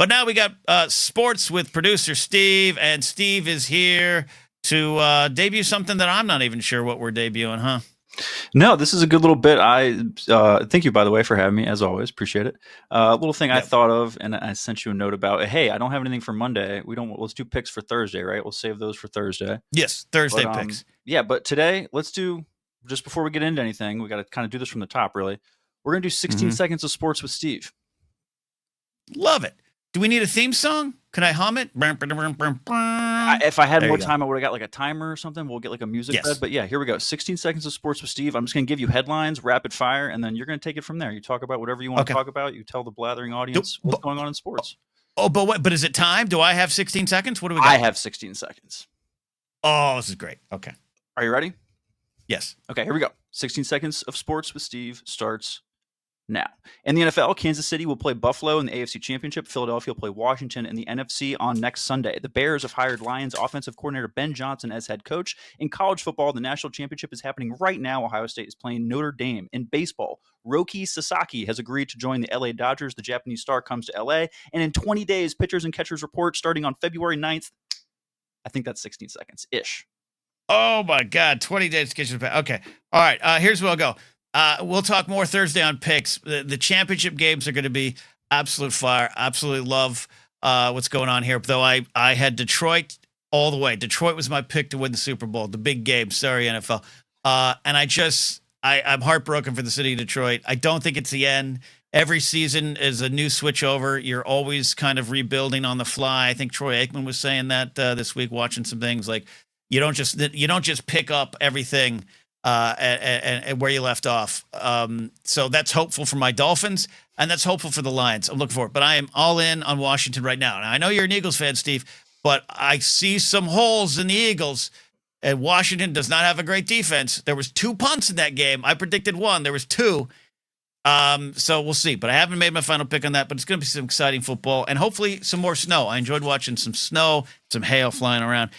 But now we got sports with producer Steve, and Steve is here to debut something that I'm not even sure what we're debuting, huh? No, this is a good little bit. I thank you, by the way, for having me. As always, appreciate it. A little thing I Yep. thought of, and I sent you a note about. Hey, I don't have anything for Monday. We don't. Let's do picks for Thursday, right? We'll save those for Thursday. Yes, But Thursday picks. yeah. But today, let's do just before we get into anything. We got to kind of do this from the top, really. We're gonna do 16 Hmm. seconds of sports with Steve. Love it. Do we need a theme song? Can I hum it? If I had There more you go. time, I would have got like a timer or something. We'll get like a music bed. Yes. But yeah, here we go. 16 seconds of sports with Steve. I'm just going to give you headlines, rapid fire, and then you're going to take it from there. You talk about whatever you want to Okay. talk about. You tell the blathering Do, audience what's but, going on in sports. but what? But is it time? Do I have 16 seconds? What do we I got? have 16 seconds. Oh, this is great. Okay. Are you ready? Yes. Okay, here we go. 16 seconds of sports with Steve starts now. In the NFL, Kansas City will play Buffalo in the AFC Championship. Philadelphia will play Washington in the NFC on next Sunday. The Bears have hired Lions offensive coordinator Ben Johnson as head coach. In college football, the national championship is happening right now. Ohio State is playing Notre Dame. In baseball, Roki Sasaki has agreed to join the LA Dodgers. The Japanese star comes to LA. And in 20 days, pitchers and catchers report starting on February 9th. I think that's 16 seconds-ish. Oh my God, 20 days to get you the okay. All right, here's where I'll go. We'll talk more Thursday on picks. The championship games are going to be absolute fire. Absolutely love what's going on here. Though I had Detroit all the way. Detroit was my pick to win the Super Bowl, the big game. Sorry, NFL. And I'm heartbroken for the city of Detroit. I don't think it's the end. Every season is a new switchover. You're always kind of rebuilding on the fly. I think Troy Aikman was saying that this week, watching some things like you don't just pick up everything and where you left off. So that's hopeful for my Dolphins, and that's hopeful for the Lions. I'm looking for it, but I am all in on Washington right now. Now I know you're an Eagles fan, Steve, but I see some holes in the Eagles. And Washington does not have a great defense. There was 2 punts in that game. I predicted 1. There was 2. So we'll see. But I haven't made my final pick on that. But it's going to be some exciting football and hopefully some more snow. I enjoyed watching some snow, some hail flying around.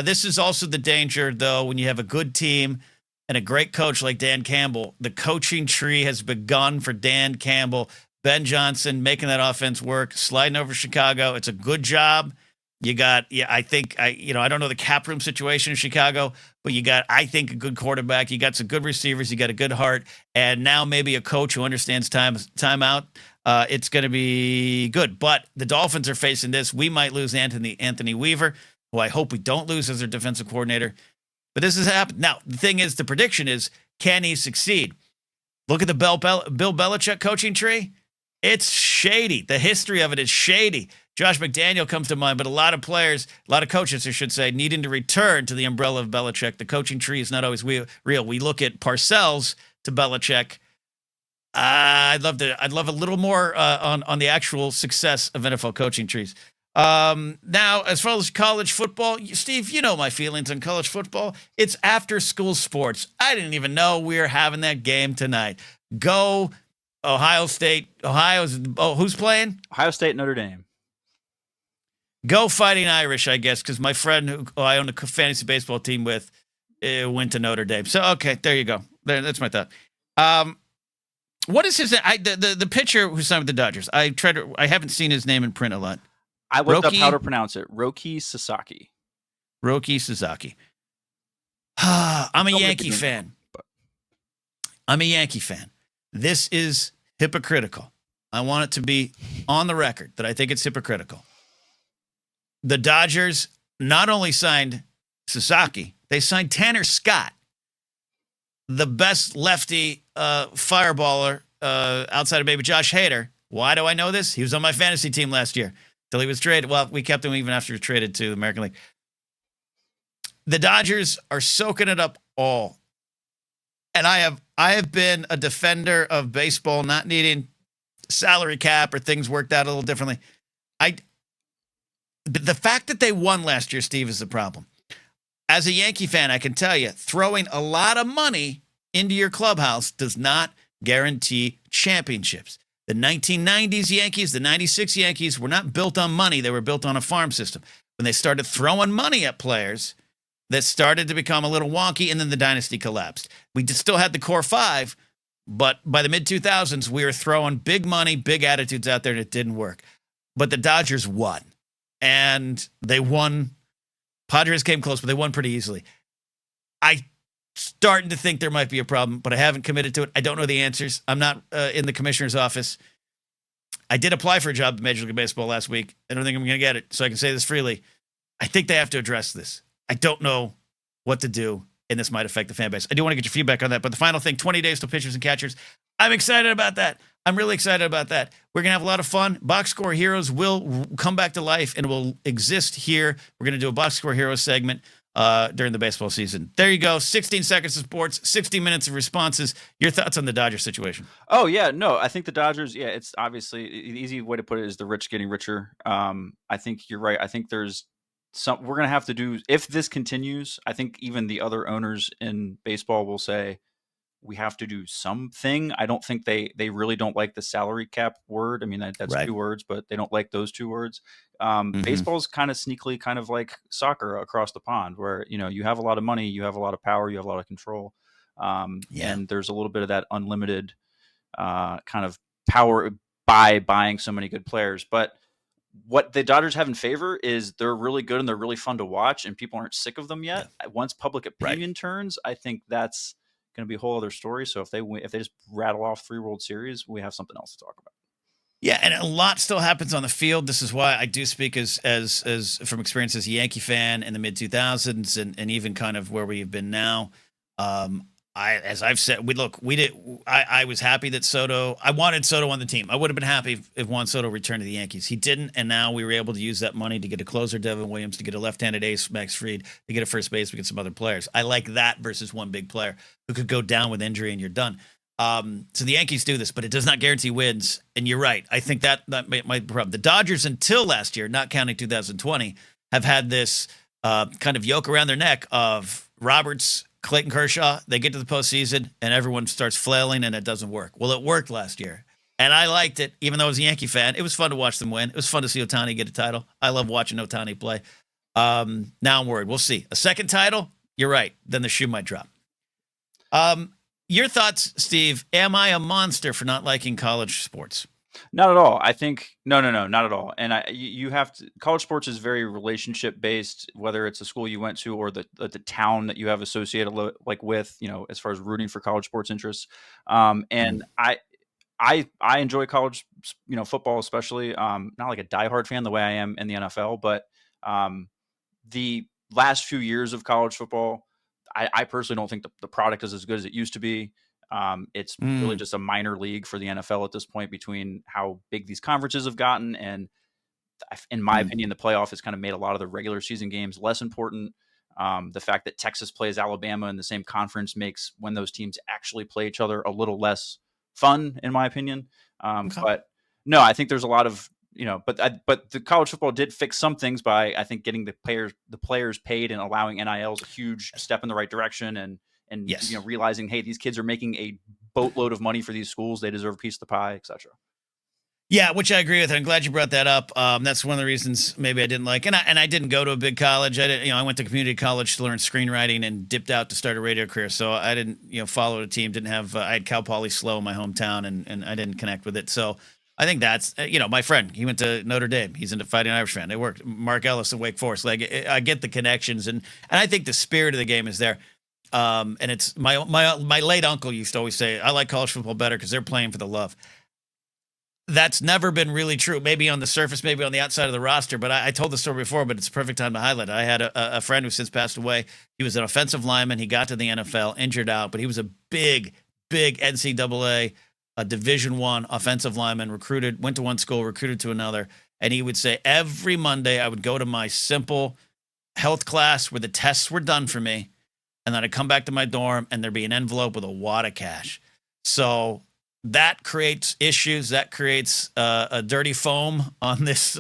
This is also the danger, though, when you have a good team and a great coach like Dan Campbell. The coaching tree has begun for Dan Campbell. Ben Johnson making that offense work, sliding over Chicago. It's a good job. You got, I think, I don't know the cap room situation in Chicago, but you got, I think, a good quarterback. You got some good receivers. You got a good heart. And now maybe a coach who understands timeout. It's going to be good. But the Dolphins are facing this. We might lose Anthony Weaver, who I hope we don't lose as their defensive coordinator. But this has happened. Now, the thing is, the prediction is, can he succeed? Look at the Bill Belichick coaching tree. It's shady. The history of it is shady. Josh McDaniel comes to mind, but a lot of players, a lot of coaches, I should say, needing to return to the umbrella of Belichick. The coaching tree is not always real. We look at Parcells to Belichick. I'd love a little more on the actual success of NFL coaching trees. Now, as far as college football, Steve, you know my feelings on college football. It's after school sports. I didn't even know we were having that game tonight. Go Ohio State. Who's playing? Ohio State, Notre Dame. Go Fighting Irish, I guess, because my friend who I own a fantasy baseball team with went to Notre Dame. So, okay, there you go. That's my thought. What is his name? The pitcher who signed with the Dodgers. I haven't seen his name in print a lot. I looked up how to pronounce it. Roki Sasaki. Roki Sasaki. I'm a Yankee fan. I'm a Yankee fan. This is hypocritical. I want it to be on the record that I think it's hypocritical. The Dodgers not only signed Sasaki, they signed Tanner Scott, the best lefty fireballer outside of maybe Josh Hader. Why do I know this? He was on my fantasy team last year till he was traded. Well, we kept him even after he was traded to the American League. The Dodgers are soaking it up all. And I have been a defender of baseball not needing salary cap or things worked out a little differently. The fact that they won last year, Steve, is the problem. As a Yankee fan, I can tell you, throwing a lot of money into your clubhouse does not guarantee championships. The 1990s Yankees, the 96 Yankees were not built on money. They were built on a farm system. When they started throwing money at players, that started to become a little wonky, and then the dynasty collapsed. We still had the core five, but by the mid-2000s, we were throwing big money, big attitudes out there, and it didn't work. but the Dodgers won. And they won. Padres came close, but they won pretty easily. I starting to think there might be a problem, but I haven't committed to it. I don't know the answers. I'm not in the commissioner's office. I did apply for a job in Major League Baseball last week. I don't think I'm going to get it, so I can say this freely. I think they have to address this. I don't know what to do, and this might affect the fan base. I do want to get your feedback on that, but the final thing, 20 days till pitchers and catchers. I'm excited about that. I'm really excited about that. We're going to have a lot of fun. Box Score Heroes will come back to life and will exist here. We're going to do a Box Score Heroes segment during the baseball season. There you go. 16 seconds of sports, 60 minutes of responses. Your thoughts on the Dodgers situation? Oh, yeah. No, I think the Dodgers, it's obviously the easy way to put it is the rich getting richer. I think you're right. I think there's we're going to have to do, if this continues, I think even the other owners in baseball will say, we have to do something. I don't think they really don't like the salary cap word. I mean, that's Right. 2 words, but they don't like those 2 words. Mhm. Baseball's kind of sneakily kind of like soccer across the pond where, you have a lot of money, you have a lot of power, you have a lot of control. Yeah. And there's a little bit of that unlimited kind of power by buying so many good players. But what the Dodgers have in favor is they're really good and they're really fun to watch and people aren't sick of them yet. Once public opinion turns, I think that's going to be a whole other story. So if they just rattle off 3 World Series, we have something else to talk about. Yeah, and a lot still happens on the field. This is why I do speak as from experience as a Yankee fan in the mid 2000s and even kind of where we've been now. As I've said, I was happy that Soto. I wanted Soto on the team. I would have been happy if Juan Soto returned to the Yankees. He didn't, and now we were able to use that money to get a closer, Devin Williams, to get a left-handed ace, Max Fried, to get a first base, we get some other players. I like that versus one big player who could go down with injury and you're done. So the Yankees do this, but it does not guarantee wins. And you're right. I think that might be a problem. The Dodgers, until last year, not counting 2020, have had this kind of yoke around their neck of Roberts, Clayton Kershaw. They get to the postseason and everyone starts flailing and it doesn't work. Well, it worked last year. And I liked it, even though I was a Yankee fan. It was fun to watch them win. It was fun to see Ohtani get a title. I love watching Ohtani play. Now I'm worried. We'll see. A second title? You're right. Then the shoe might drop. Your thoughts, Steve? Am I a monster for not liking college sports? Not at all. I think no, not at all. And you have to. College sports is very relationship based. Whether it's a school you went to or the town that you have associated with, as far as rooting for college sports interests. And I enjoy college, football especially. Not like a diehard fan the way I am in the NFL, but the last few years of college football, I personally don't think the product is as good as it used to be. It's really just a minor league for the NFL at this point between how big these conferences have gotten. And in my opinion, the playoff has kind of made a lot of the regular season games less important. The fact that Texas plays Alabama in the same conference makes when those teams actually play each other a little less fun, in my opinion. But no, I think there's a lot of, but the college football did fix some things by, I think, getting the players paid and allowing NIL is a huge step in the right direction. And yes. Realizing, hey, these kids are making a boatload of money for these schools. They deserve a piece of the pie, etc. Yeah, which I agree with. I'm glad you brought that up. That's one of the reasons maybe I didn't like, and I didn't go to a big college. I went to community college to learn screenwriting and dipped out to start a radio career. So I didn't, follow a team. Didn't have. I had Cal Poly SLO in my hometown, and I didn't connect with it. So I think that's, my friend. He went to Notre Dame. He's into Fighting Irish fan. It worked. Mark Ellis at Wake Forest. Like I get the connections, and I think the spirit of the game is there. And it's my late uncle used to always say, I like college football better because they're playing for the love. That's never been really true. Maybe on the surface, maybe on the outside of the roster. But I told the story before, but it's a perfect time to highlight it. I had a friend who since passed away. He was an offensive lineman. He got to the NFL, injured out, but he was a big NCAA, Division I offensive lineman, went to one school, recruited to another. And he would say, every Monday I would go to my simple health class where the tests were done for me. And then I'd come back to my dorm and there'd be an envelope with a wad of cash. So that creates issues. That creates a dirty foam on this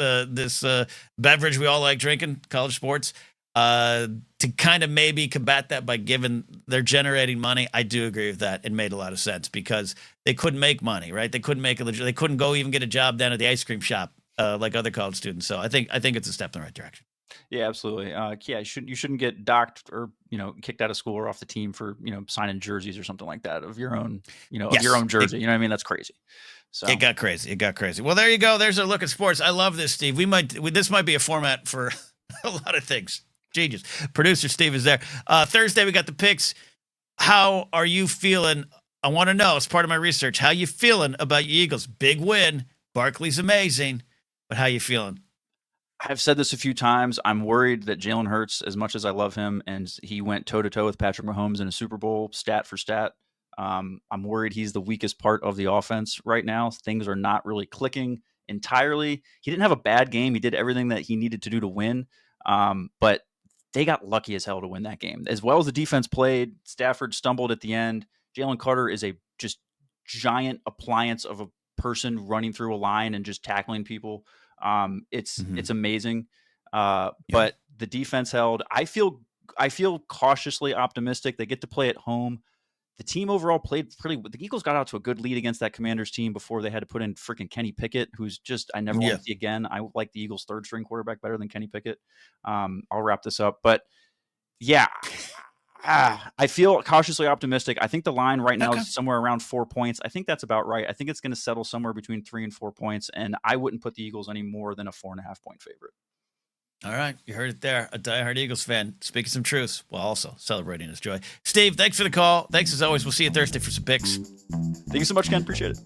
beverage we all like drinking, college sports. To kind of maybe combat that by they're generating money. I do agree with that. It made a lot of sense because they couldn't make money, right? They couldn't they couldn't go even get a job down at the ice cream shop like other college students. So I think it's a step in the right direction. Yeah, absolutely. Yeah, you shouldn't get docked or kicked out of school or off the team for signing jerseys or something like that of your own of your Yes, own jersey. You know what I mean? That's crazy. it So got crazy. It got crazy. Well, there you go. There's a look at sports. I love this, Steve. This might be a format for a lot of things. Genius. Producer Steve is there. Thursday we got the picks. How are you feeling? I want to know. It's part of my research. How you feeling about your Eagles? Big win. Barkley's amazing, but how you feeling? I've said this a few times. I'm worried that Jalen Hurts, as much as I love him, and he went toe to toe with Patrick Mahomes in a Super Bowl, stat for stat. I'm worried he's the weakest part of the offense right now. Things are not really clicking entirely. He didn't have a bad game. He did everything that he needed to do to win. But they got lucky as hell to win that game. As well as the defense played, Stafford stumbled at the end. Jalen Carter is a just giant appliance of a person running through a line and just tackling people. It's amazing. Yeah. But the defense held. I feel cautiously optimistic. They get to play at home. The team overall played pretty. The Eagles got out to a good lead against that Commanders team before they had to put in freaking Kenny Pickett, who's just I never want to see again. I like the Eagles' third string quarterback better than Kenny Pickett. I'll wrap this up, but yeah, I feel cautiously optimistic. I think the line right now is somewhere around 4 points. I think that's about right. I think it's going to settle somewhere between 3 and 4 points, and I wouldn't put the Eagles any more than a 4.5 point favorite. All right, you heard it there. A diehard Eagles fan speaking some truths while also celebrating his joy. Steve, thanks for the call. Thanks as always. We'll see you Thursday for some picks. Thank you so much, Ken. Appreciate it.